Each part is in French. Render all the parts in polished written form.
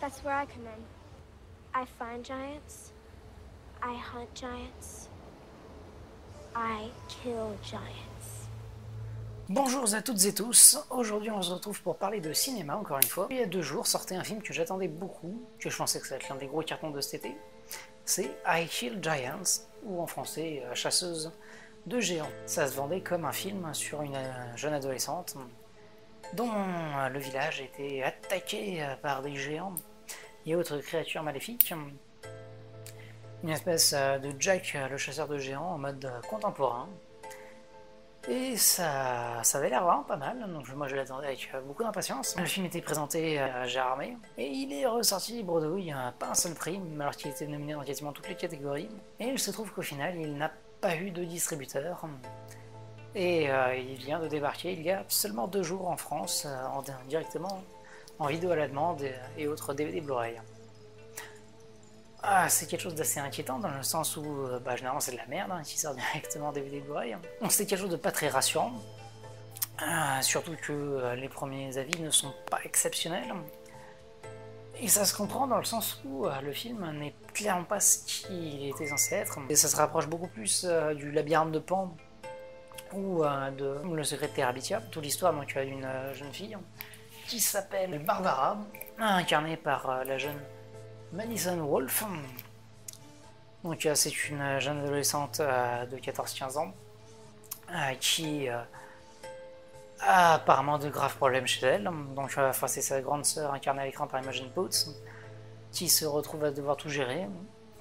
That's where I come in. I find giants. I hunt giants. I kill giants. Bonjour à toutes et tous, aujourd'hui on se retrouve pour parler de cinéma encore une fois. Il y a 2 jours sortait un film que j'attendais beaucoup, que je pensais que ça allait être l'un des gros cartons de cet été. C'est I Kill Giants, ou en français Chasseuse de géants. Ça se vendait comme un film sur une jeune adolescente dont le village était attaqué par des géants et autres créatures maléfiques. Une espèce de Jack le chasseur de géants en mode contemporain. Et ça avait l'air vraiment pas mal, donc moi je l'attendais avec beaucoup d'impatience. Le film était présenté à Gérard May, et il est ressorti bredouille, pas un seul prix, alors qu'il était nominé dans quasiment toutes les catégories. Et il se trouve qu'au final, il n'a pas eu de distributeur, et il vient de débarquer il y a seulement 2 jours en France, directement en vidéo à la demande et autres DVD Blu-ray. C'est quelque chose d'assez inquiétant dans le sens où généralement c'est de la merde qui sort directement DVD Blu-ray. C'est quelque chose de pas très rassurant, surtout que les premiers avis ne sont pas exceptionnels. Et ça se comprend dans le sens où le film n'est clairement pas ce qu'il était censé être. Et ça se rapproche beaucoup plus du Labyrinthe de Pan ou de Le Secret de Terabithia, toute l'histoire d'une jeune fille qui s'appelle Barbara, incarnée par la jeune Madison Wolfe. Donc c'est une jeune adolescente de 14-15 ans qui a apparemment de graves problèmes chez elle. Donc c'est sa grande sœur incarnée à l'écran par Imogen Poots qui se retrouve à devoir tout gérer.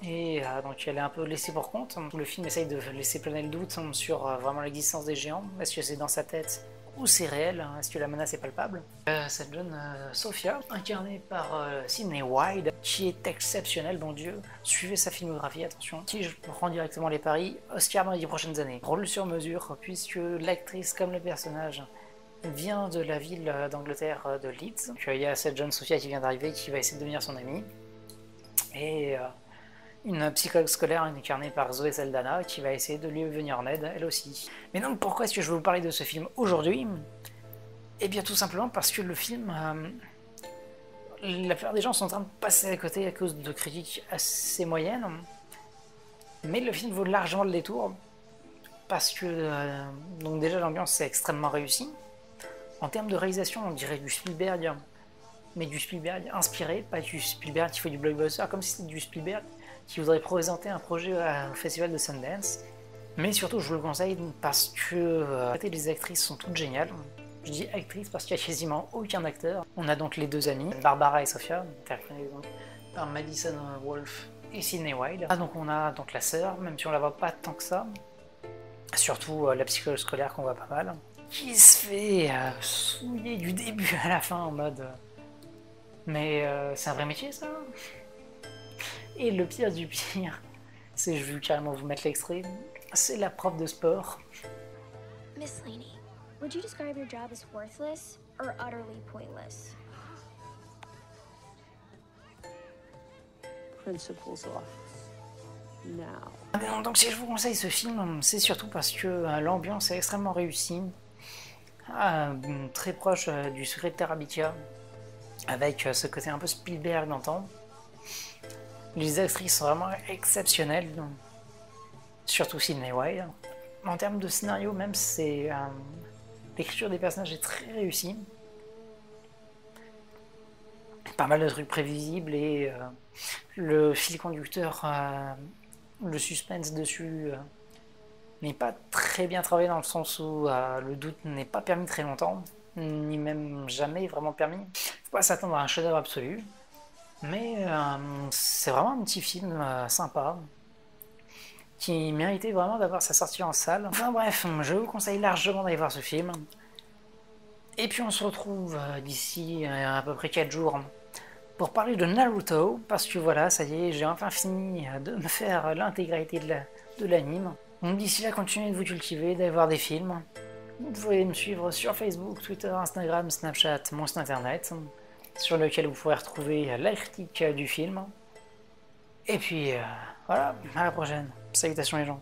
Et donc elle est un peu laissée pour compte. Le film essaye de laisser planer le doute sur vraiment l'existence des géants. Est-ce que c'est dans sa tête ou c'est réel? Est-ce que la menace est palpable? Cette jeune Sophia, incarnée par Sidney Wilde, qui est exceptionnelle, bon Dieu, suivez sa filmographie, attention, qui je prends directement les paris, Oscar dans les 10 prochaines années. Rôle sur mesure, puisque l'actrice comme le personnage vient de la ville d'Angleterre de Leeds. Donc, il y a cette jeune Sophia qui vient d'arriver, qui va essayer de devenir son amie, et une psychologue scolaire incarnée par Zoé Saldana qui va essayer de lui venir en aide, elle aussi. Mais donc pourquoi est-ce que je vais vous parler de ce film aujourd'hui? Eh bien tout simplement parce que le film, la plupart des gens sont en train de passer à côté à cause de critiques assez moyennes, mais le film vaut largement le détour, parce que donc déjà l'ambiance est extrêmement réussie. En termes de réalisation, on dirait du Spielberg, mais du Spielberg inspiré, pas du Spielberg qui fait du blockbuster, comme si c'était du Spielberg qui voudrait présenter un projet au festival de Sundance. Mais surtout, je vous le conseille parce que les actrices sont toutes géniales. Je dis actrices parce qu'il n'y a quasiment aucun acteur. On a donc les 2 amies, Barbara et Sophia, interprétées par Madison Wolfe et Sidney Wilde. Donc on a donc la sœur, même si on la voit pas tant que ça. Surtout la psychologue scolaire qu'on voit pas mal, qui se fait souiller du début à la fin en mode mais c'est un vrai métier ça? Et le pire du pire, c'est, je vais carrément vous mettre l'extrait, c'est la prof de sport. Miss Laney, would you describe your job as worthless or utterly pointless? Principal's office. Now. Donc si je vous conseille ce film, c'est surtout parce que l'ambiance est extrêmement réussie, très proche du Secret de Terabithia, avec ce côté un peu Spielberg d'antan. Les actrices sont vraiment exceptionnelles, surtout Sidney Wilde. En termes de scénario même, l'écriture des personnages est très réussie. Pas mal de trucs prévisibles et le fil conducteur, le suspense dessus n'est pas très bien travaillé dans le sens où le doute n'est pas permis très longtemps, ni même jamais vraiment permis. Faut pas s'attendre à un chef-d'œuvre absolu. Mais c'est vraiment un petit film sympa, qui méritait vraiment d'avoir sa sortie en salle. Enfin bref, je vous conseille largement d'aller voir ce film. Et puis on se retrouve d'ici à peu près 4 jours pour parler de Naruto, parce que voilà, ça y est, j'ai enfin fini de me faire l'intégralité de l'anime. Donc d'ici là, continuez de vous cultiver, d'aller voir des films. Vous pouvez me suivre sur Facebook, Twitter, Instagram, Snapchat, mon site internet, sur lequel vous pourrez retrouver la critique du film. Et puis voilà, à la prochaine. Salutations les gens.